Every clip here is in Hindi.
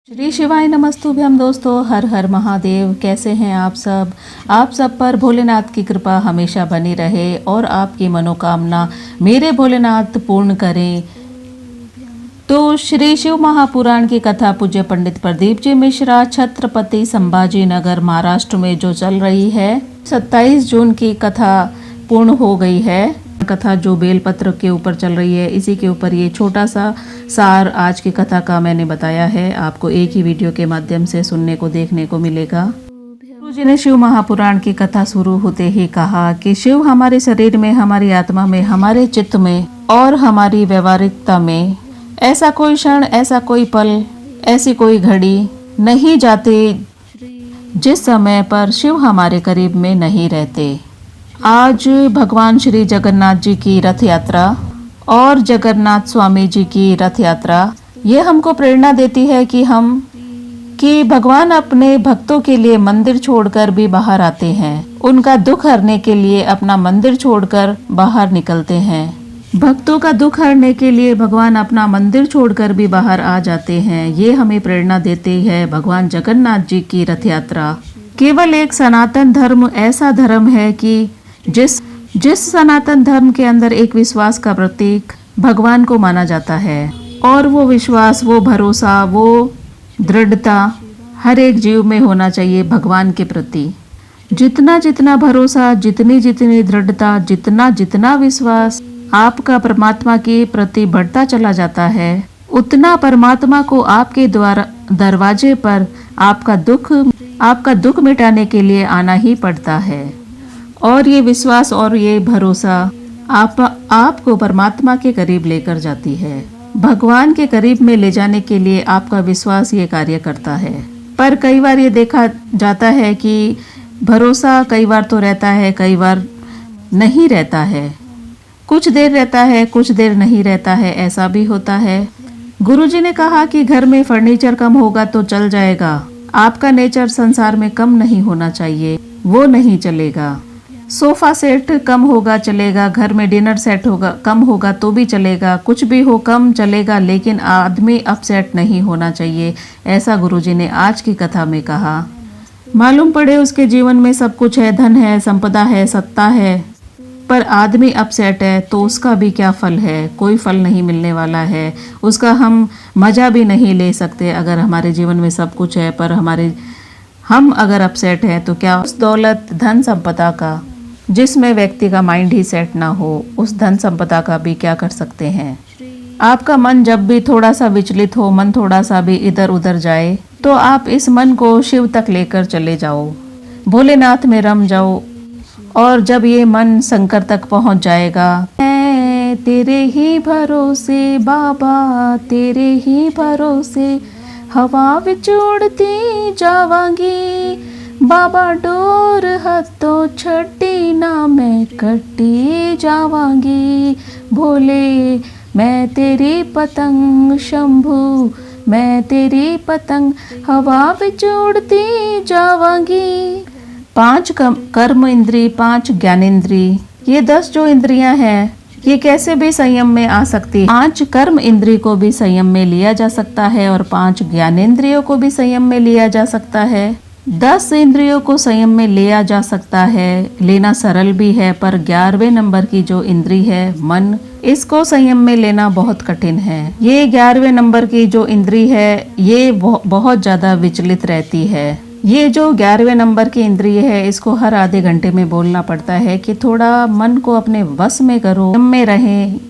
श्री शिवाय नमस्तुभ्यम दोस्तों, हर हर महादेव। कैसे हैं आप सब? आप सब पर भोलेनाथ की कृपा हमेशा बनी रहे और आपकी मनोकामना मेरे भोलेनाथ पूर्ण करें। तो श्री शिव महापुराण की कथा पूज्य पंडित प्रदीप जी मिश्रा, छत्रपति संभाजी नगर, महाराष्ट्र में जो चल रही है। 27 जून की कथा पूर्ण हो गई है। कथा जो बेलपत्र के ऊपर चल रही है, इसी के ऊपर ये छोटा सा सार आज की कथा का मैंने बताया है। आपको एक ही वीडियो के माध्यम से सुनने को देखने को मिलेगा। गुरु जी ने शिव महापुराण की कथा शुरू होते ही कहा कि शिव हमारे शरीर में, हमारी आत्मा में, हमारे चित्त में और हमारी व्यवहारिकता में ऐसा कोई क्षण, ऐसा कोई पल, ऐसी कोई घड़ी नहीं जाते जिस समय पर शिव हमारे करीब में नहीं रहते। आज भगवान श्री जगन्नाथ जी की रथ यात्रा और जगन्नाथ स्वामी जी की रथ यात्रा ये हमको प्रेरणा देती है कि भगवान अपने भक्तों के लिए मंदिर छोड़कर भी बाहर आते हैं। उनका दुख हरने के लिए अपना मंदिर छोड़कर बाहर निकलते हैं। भक्तों का दुख हरने के लिए भगवान अपना मंदिर छोड़कर भी बाहर आ जाते हैं। ये हमें प्रेरणा देती है भगवान जगन्नाथ जी की रथ यात्रा। केवल एक सनातन धर्म ऐसा धर्म है कि जिस सनातन धर्म के अंदर एक विश्वास का प्रतीक भगवान को माना जाता है, और वो विश्वास, वो भरोसा, वो दृढ़ता हर एक जीव में होना चाहिए भगवान के प्रति। जितना जितना भरोसा, जितनी जितनी दृढ़ता, जितना जितना विश्वास आपका परमात्मा के प्रति बढ़ता चला जाता है, उतना परमात्मा को आपके द्वारा दरवाजे पर आपका दुख मिटाने के लिए आना ही पड़ता है। और ये विश्वास और ये भरोसा आपको परमात्मा के करीब लेकर जाती है। भगवान के करीब में ले जाने के लिए आपका विश्वास ये कार्य करता है। पर कई बार ये देखा जाता है कि भरोसा कई बार तो रहता है, कई बार नहीं रहता है। कुछ देर रहता है, कुछ देर नहीं रहता है, ऐसा भी होता है। गुरुजी ने कहा कि घर में फर्नीचर कम होगा तो चल जाएगा, आपका नेचर संसार में कम नहीं होना चाहिए, वो नहीं चलेगा। सोफा सेट कम होगा चलेगा, घर में डिनर सेट होगा कम होगा तो भी चलेगा, कुछ भी हो कम चलेगा, लेकिन आदमी अपसेट नहीं होना चाहिए, ऐसा गुरुजी ने आज की कथा में कहा। मालूम पड़े उसके जीवन में सब कुछ है, धन है, संपदा है, सत्ता है, पर आदमी अपसेट है तो उसका भी क्या फल है? कोई फल नहीं मिलने वाला है, उसका हम मजा भी नहीं ले सकते। अगर हमारे जीवन में सब कुछ है पर हम अगर अपसेट है तो क्या उस दौलत, धन संपदा का, जिसमें व्यक्ति का माइंड ही सेट ना हो, उस धन संपदा का भी क्या कर सकते हैं? आपका मन जब भी थोड़ा सा विचलित हो, मन थोड़ा सा भी इधर उधर जाए, तो आप इस मन को शिव तक लेकर चले जाओ, भोलेनाथ में रम जाओ। और जब ये मन शंकर तक पहुंच जाएगा, मैं तेरे ही भरोसे बाबा, तेरे ही भरोसे हवा विच उड़ती जावांगी, बाबा डोर हथों छड्डी ना मैं कटी जावांगी, भोले मैं तेरी पतंग, शंभू मैं तेरी पतंग, हवा विच उड़ती जावांगी। 5 कर्म इंद्री, 5 ज्ञानेंद्री, ये 10 जो इंद्रियां हैं ये कैसे भी संयम में आ सकती है। 5 कर्म इंद्री को भी संयम में लिया जा सकता है और 5 ज्ञानेंद्रियों को भी संयम में लिया जा सकता है। 10 इंद्रियों को संयम में लिया जा सकता है, लेना सरल भी है, पर 11वें नंबर की जो इंद्री है मन, इसको संयम में लेना बहुत कठिन है। ये 11वें नंबर की जो इंद्री है ये बहुत ज्यादा विचलित रहती है। ये जो 11वें नंबर की इंद्रिय है, इसको हर आधे घंटे में बोलना पड़ता है कि थोड़ा मन को अपने वश में करो, में रहें।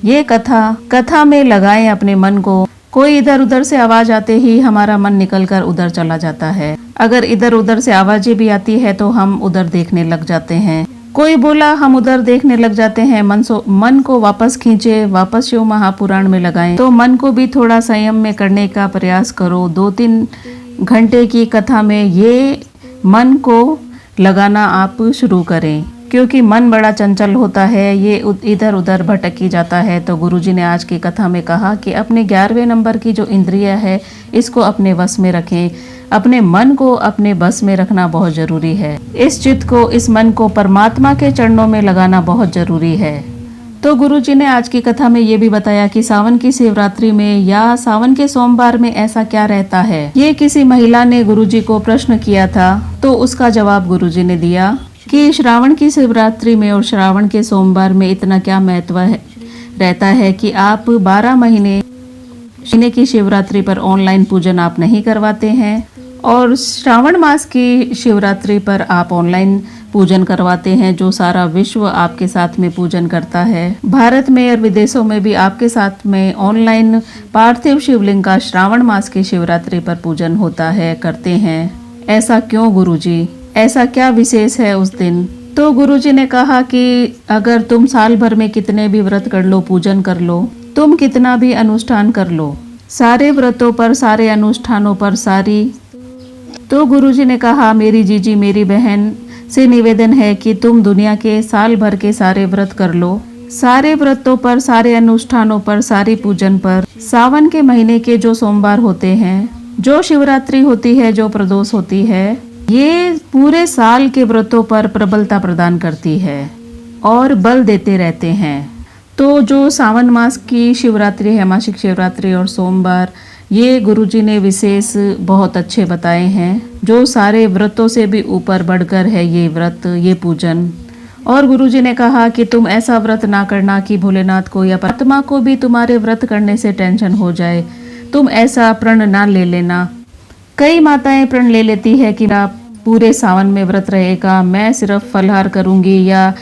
ये कथा में लगाएं अपने मन को। कोई इधर उधर से आवाज आते ही हमारा मन निकलकर उधर चला जाता है। अगर इधर उधर से आवाजें भी आती है तो हम उधर देखने लग जाते हैं। कोई बोला हम उधर देखने लग जाते हैं। मन को वापस खींचे, वापस शिव महापुराण में लगाएं। तो मन को भी थोड़ा संयम में करने का प्रयास करो। 2-3 घंटे की कथा में ये मन को लगाना आप शुरू करें, क्योंकि मन बड़ा चंचल होता है, ये इधर उधर भटकी जाता है। तो गुरुजी ने आज की कथा में कहा कि अपने 11वें नंबर की जो इंद्रिय है इसको अपने वश में रखें। अपने मन को अपने बस में रखना बहुत जरूरी है। इस चित्त को, इस मन को परमात्मा के चरणों में लगाना बहुत जरूरी है। तो गुरुजी ने आज की कथा में ये भी बताया कि सावन की शिवरात्रि में या सावन के सोमवार में ऐसा क्या रहता है। ये किसी महिला ने गुरुजी को प्रश्न किया था, तो उसका जवाब गुरुजी ने दिया कि श्रावण की शिवरात्रि में और श्रावण के सोमवार में इतना क्या महत्व रहता है कि आप 12 महीने की शिवरात्रि पर ऑनलाइन पूजन आप नहीं करवाते हैं और श्रावण मास की शिवरात्रि पर आप ऑनलाइन पूजन करवाते हैं, जो सारा विश्व आपके साथ में पूजन करता है। भारत में और विदेशों में भी आपके साथ में ऑनलाइन पार्थिव शिवलिंग का श्रावण मास की शिवरात्रि पर पूजन होता है, करते हैं। ऐसा क्यों गुरुजी? ऐसा क्या विशेष है उस दिन? तो गुरुजी ने कहा कि अगर तुम साल भर में कितने भी व्रत कर लो, पूजन कर लो, तुम कितना भी अनुष्ठान कर लो, सारे व्रतों पर, सारे अनुष्ठानों पर, तो गुरुजी ने कहा मेरी जीजी, मेरी बहन से निवेदन है कि तुम दुनिया के साल भर के सारे व्रत कर लो, सारे व्रतों पर, सारे अनुष्ठानों पर, सारी पूजन पर। सावन के महीने के जो सोमवार होते हैं, जो शिवरात्रि होती है, जो प्रदोष होती है, ये पूरे साल के व्रतों पर प्रबलता प्रदान करती है और बल देते रहते हैं। तो जो सावन मास की शिवरात्रि है, मासिक शिवरात्रि और सोमवार, ये गुरुजी ने विशेष बहुत अच्छे बताए हैं, जो सारे व्रतों से भी ऊपर बढ़कर है ये व्रत, ये पूजन। और गुरुजी ने कहा कि तुम ऐसा व्रत ना करना कि भोलेनाथ को या परमात्मा को भी तुम्हारे व्रत करने से टेंशन हो जाए। तुम ऐसा प्रण ना ले लेना। कई माताएं प्रण ले लेती है कि आप पूरे सावन में व्रत रहेगा, मैं सिर्फ फलाहार करूंगी या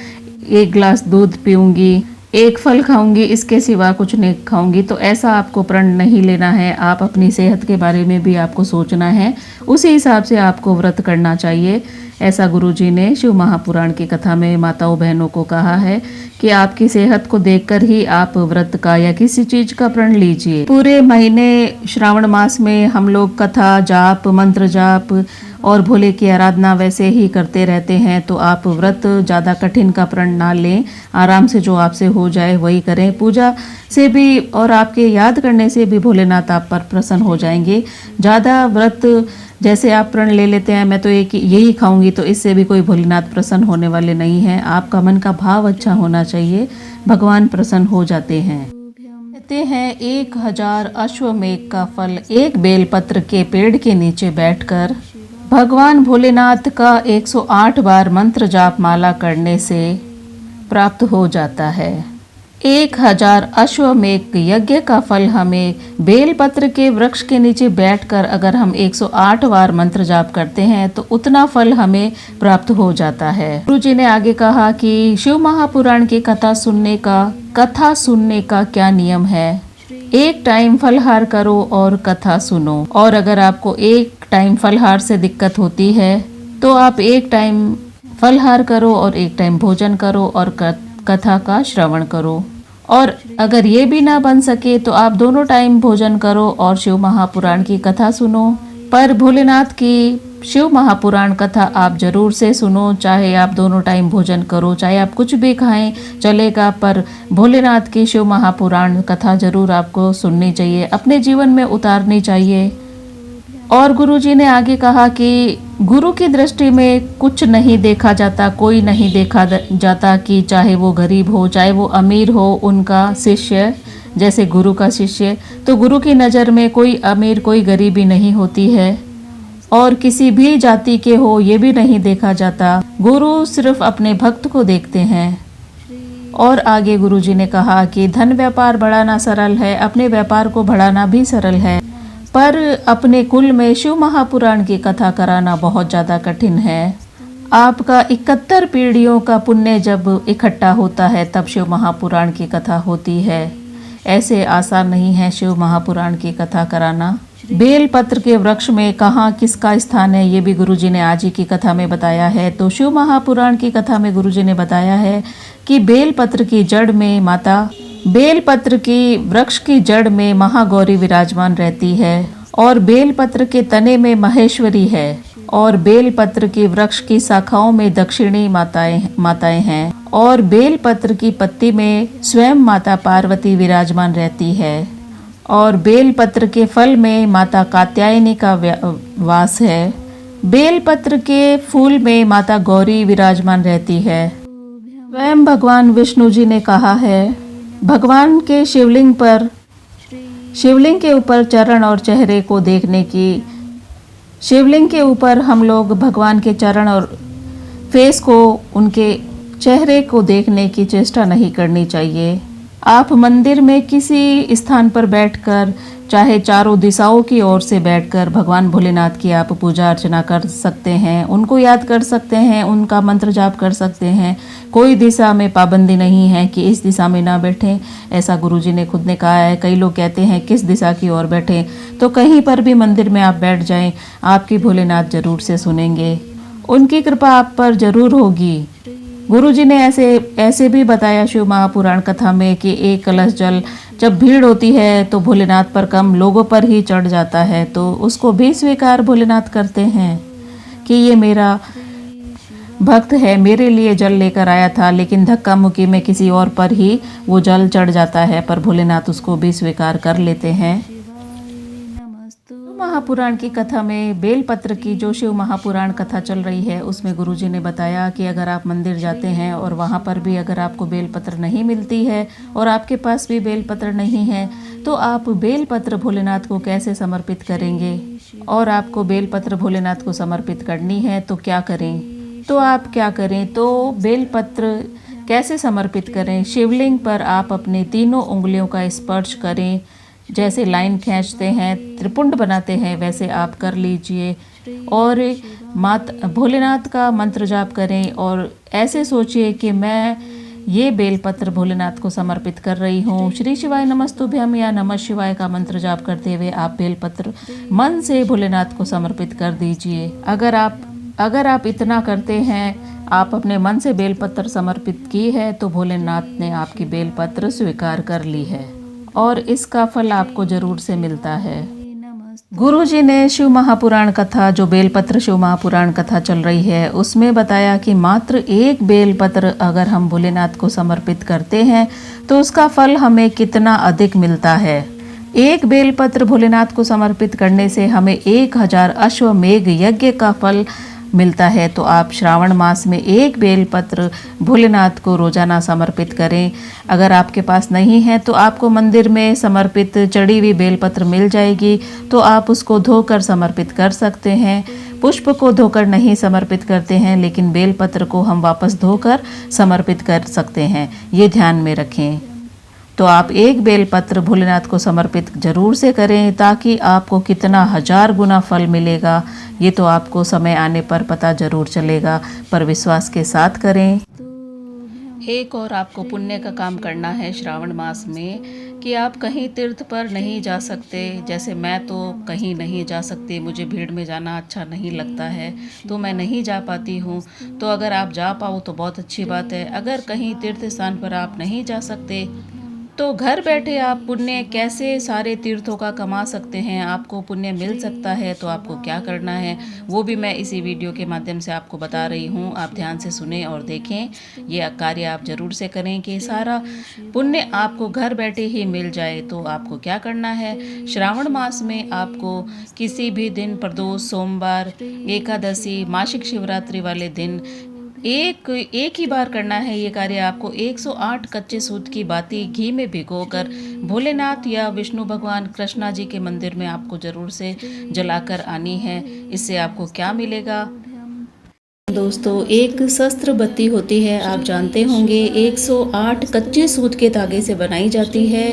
1 गिलास दूध पीऊंगी, 1 फल खाऊंगी, इसके सिवा कुछ नहीं खाऊंगी। तो ऐसा आपको प्रण नहीं लेना है। आप अपनी सेहत के बारे में भी आपको सोचना है, उसी हिसाब से आपको व्रत करना चाहिए। ऐसा गुरुजी ने शिव महापुराण की कथा में माताओं बहनों को कहा है कि आपकी सेहत को देखकर ही आप व्रत का या किसी चीज का प्रण लीजिए। पूरे महीने श्रावण मास में हम लोग कथा जाप, मंत्र जाप और भोले की आराधना वैसे ही करते रहते हैं। तो आप व्रत ज़्यादा कठिन का प्रण ना लें, आराम से जो आपसे हो जाए वही करें। पूजा से भी और आपके याद करने से भी भोलेनाथ आप पर प्रसन्न हो जाएंगे। ज़्यादा व्रत जैसे आप प्रण ले लेते हैं, मैं तो एक यही खाऊंगी, तो इससे भी कोई भोलेनाथ प्रसन्न होने वाले नहीं हैं। आपका मन का भाव अच्छा होना चाहिए, भगवान प्रसन्न हो जाते हैं। कहते हैं 1000 अश्वमेघ का फल एक बेलपत्र के पेड़ के नीचे बैठकर भगवान भोलेनाथ का 108 बार मंत्र जाप माला करने से प्राप्त हो जाता है। 1000 अश्वमेघ यज्ञ का फल हमें बेलपत्र के वृक्ष के नीचे बैठकर अगर हम 108 बार मंत्र जाप करते हैं तो उतना फल हमें प्राप्त हो जाता है। गुरुजी ने आगे कहा कि शिव महापुराण की कथा सुनने का क्या नियम है। 1 टाइम फलहार करो और कथा सुनो। और अगर आपको 1 टाइम फलहार से दिक्कत होती है तो आप 1 टाइम फलहार करो और 1 टाइम भोजन करो और कथा का श्रवण करो। और अगर ये भी ना बन सके तो आप दोनों टाइम भोजन करो और शिव महापुराण की कथा सुनो। पर भोलेनाथ की शिव महापुराण कथा आप जरूर से सुनो, चाहे आप दोनों टाइम भोजन करो, चाहे आप कुछ भी खाएं चलेगा, पर भोलेनाथ की शिव महापुराण कथा जरूर आपको सुननी चाहिए, अपने जीवन में उतारनी चाहिए। और गुरुजी ने आगे कहा कि गुरु की दृष्टि में कुछ नहीं देखा जाता, कोई नहीं देखा जाता कि चाहे वो गरीब हो चाहे वो अमीर हो, उनका शिष्य जैसे गुरु का शिष्य, तो गुरु की नज़र में कोई अमीर कोई गरीबी नहीं होती है और किसी भी जाति के हो ये भी नहीं देखा जाता। गुरु सिर्फ अपने भक्त को देखते हैं। और आगे गुरुजी ने कहा कि धन व्यापार बढ़ाना सरल है, अपने व्यापार को बढ़ाना भी सरल है, पर अपने कुल में शिव महापुराण की कथा कराना बहुत ज़्यादा कठिन है। आपका 71 पीढ़ियों का पुण्य जब इकट्ठा होता है तब शिव महापुराण की कथा होती है। ऐसे आसान नहीं है शिव महापुराण की कथा कराना। बेलपत्र के वृक्ष में कहाँ किसका स्थान है ये भी गुरुजी ने आज ही की कथा में बताया है। तो शिव महापुराण की कथा में गुरुजी ने बताया है कि बेलपत्र की जड़ में बेलपत्र की वृक्ष की जड़ में महागौरी विराजमान रहती है और बेलपत्र के तने में महेश्वरी है और बेलपत्र की वृक्ष की शाखाओं में दक्षिणी माताएं हैं और बेलपत्र की पत्ती में स्वयं माता पार्वती विराजमान रहती है और बेलपत्र के फल में माता कात्यायनी का वास है। बेलपत्र के फूल में माता गौरी विराजमान रहती है स्वयं भगवान विष्णु जी ने कहा है, भगवान के शिवलिंग के ऊपर चरण और चेहरे को देखने की, शिवलिंग के ऊपर हम लोग भगवान के चरण और फेस को, उनके चेहरे को देखने की चेष्टा नहीं करनी चाहिए। आप मंदिर में किसी स्थान पर बैठकर, चाहे चारों दिशाओं की ओर से बैठकर भगवान भोलेनाथ की आप पूजा अर्चना कर सकते हैं, उनको याद कर सकते हैं, उनका मंत्र जाप कर सकते हैं। कोई दिशा में पाबंदी नहीं है कि इस दिशा में ना बैठें, ऐसा गुरुजी ने खुद ने कहा है। कई लोग कहते हैं किस दिशा की ओर बैठें, तो कहीं पर भी मंदिर में आप बैठ जाएं, आपकी भोलेनाथ जरूर से सुनेंगे, उनकी कृपा आप पर जरूर होगी। गुरुजी ने ऐसे भी बताया शिव महापुराण कथा में कि एक कलश जल जब भीड़ होती है तो भोलेनाथ पर कम लोगों पर ही चढ़ जाता है, तो उसको भी स्वीकार भोलेनाथ करते हैं कि ये मेरा भक्त है, मेरे लिए जल लेकर आया था, लेकिन धक्का मुक्की में किसी और पर ही वो जल चढ़ जाता है, पर भोलेनाथ उसको भी स्वीकार कर लेते हैं। महापुराण की कथा में बेलपत्र की, जो शिव महापुराण कथा चल रही है, उसमें गुरुजी ने बताया कि अगर आप मंदिर जाते हैं और वहाँ पर भी अगर आपको बेलपत्र नहीं मिलती है और आपके पास भी बेलपत्र नहीं है, तो आप बेलपत्र भोलेनाथ को कैसे समर्पित करेंगे। और आपको बेलपत्र भोलेनाथ को समर्पित करनी है तो क्या करें, तो आप क्या करें, तो बेलपत्र कैसे समर्पित करें। शिवलिंग पर आप अपने तीनों उंगलियों का स्पर्श करें, जैसे लाइन खींचते हैं, त्रिपुंड बनाते हैं, वैसे आप कर लीजिए और भोलेनाथ का मंत्र जाप करें और ऐसे सोचिए कि मैं ये बेलपत्र भोलेनाथ को समर्पित कर रही हूँ। श्री शिवाय नमस्तुभ्यम या नमः शिवाय का मंत्र जाप करते हुए आप बेलपत्र मन से भोलेनाथ को समर्पित कर दीजिए। अगर आप इतना करते हैं, आप अपने मन से बेलपत्र समर्पित की है, तो भोलेनाथ ने आपकी बेलपत्र स्वीकार कर ली है और इसका फल आपको जरूर से मिलता है। गुरुजी ने शिव महापुराण कथा, जो बेलपत्र शिव महापुराण कथा चल रही है, उसमें बताया कि मात्र एक बेलपत्र अगर हम भोलेनाथ को समर्पित करते हैं तो उसका फल हमें कितना अधिक मिलता है। एक बेलपत्र भोलेनाथ को समर्पित करने से हमें 1000 अश्वमेघ यज्ञ का फल मिलता है। तो आप श्रावण मास में एक बेलपत्र भोलेनाथ को रोजाना समर्पित करें। अगर आपके पास नहीं है तो आपको मंदिर में समर्पित चढ़ी हुई बेलपत्र मिल जाएगी, तो आप उसको धोकर समर्पित कर सकते हैं। पुष्प को धोकर नहीं समर्पित करते हैं, लेकिन बेलपत्र को हम वापस धोकर समर्पित कर सकते हैं, ये ध्यान में रखें। तो आप एक बेलपत्र भोलेनाथ को समर्पित जरूर से करें, ताकि आपको कितना 1000 गुना फल मिलेगा ये तो आपको समय आने पर पता जरूर चलेगा, पर विश्वास के साथ करें। एक और आपको पुण्य का काम करना है श्रावण मास में, कि आप कहीं तीर्थ पर नहीं जा सकते। जैसे मैं तो कहीं नहीं जा सकती, मुझे भीड़ में जाना अच्छा नहीं लगता है, तो मैं नहीं जा पाती हूँ। तो अगर आप जा पाओ तो बहुत अच्छी बात है। अगर कहीं तीर्थ स्थान पर आप नहीं जा सकते, तो घर बैठे आप पुण्य कैसे सारे तीर्थों का कमा सकते हैं, आपको पुण्य मिल सकता है। तो आपको क्या करना है वो भी मैं इसी वीडियो के माध्यम से आपको बता रही हूँ। आप ध्यान से सुने और देखें, ये कार्य आप जरूर से करें कि सारा पुण्य आपको घर बैठे ही मिल जाए। तो आपको क्या करना है, श्रावण मास में आपको किसी भी दिन, प्रदोष, सोमवार, एकादशी, मासिक शिवरात्रि वाले दिन एक ही बार करना है ये कार्य। आपको 108 कच्चे सूत की बाती घी में भिगोकर भोलेनाथ या विष्णु भगवान कृष्णा जी के मंदिर में आपको जरूर से जलाकर आनी है। इससे आपको क्या मिलेगा दोस्तों, एक शस्त्र बत्ती होती है, आप जानते होंगे, 108 कच्चे सूत के धागे से बनाई जाती है।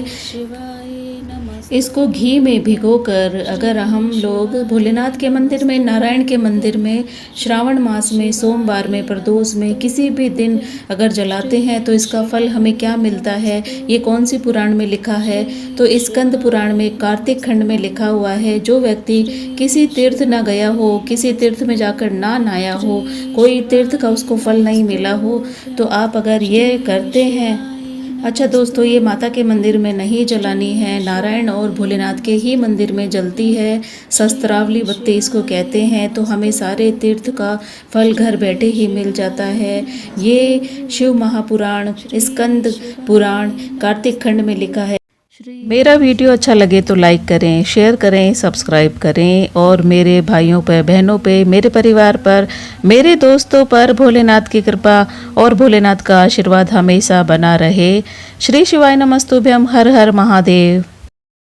इसको घी में भिगोकर अगर हम लोग भोलेनाथ के मंदिर में, नारायण के मंदिर में श्रावण मास में, सोमवार में, प्रदोष में, किसी भी दिन अगर जलाते हैं तो इसका फल हमें क्या मिलता है, ये कौन सी पुराण में लिखा है, तो स्कंद पुराण में कार्तिक खंड में लिखा हुआ है। जो व्यक्ति किसी तीर्थ ना गया हो, किसी तीर्थ में जाकर ना नहाया हो, कोई तीर्थ का उसको फल नहीं मिला हो, तो आप अगर ये करते हैं। अच्छा दोस्तों, ये माता के मंदिर में नहीं जलानी है, नारायण और भोलेनाथ के ही मंदिर में जलती है। शस्त्रावली बत्ती इसको कहते हैं। तो हमें सारे तीर्थ का फल घर बैठे ही मिल जाता है। ये शिव महापुराण, स्कंद पुराण, कार्तिक खंड में लिखा है। मेरा वीडियो अच्छा लगे तो लाइक करें, शेयर करें, सब्सक्राइब करें और मेरे भाइयों पर, बहनों पे, मेरे परिवार पर, मेरे दोस्तों पर भोलेनाथ की कृपा और भोलेनाथ का आशीर्वाद हमेशा बना रहे। श्री शिवाय नमस्तुभ्यम। हर हर महादेव।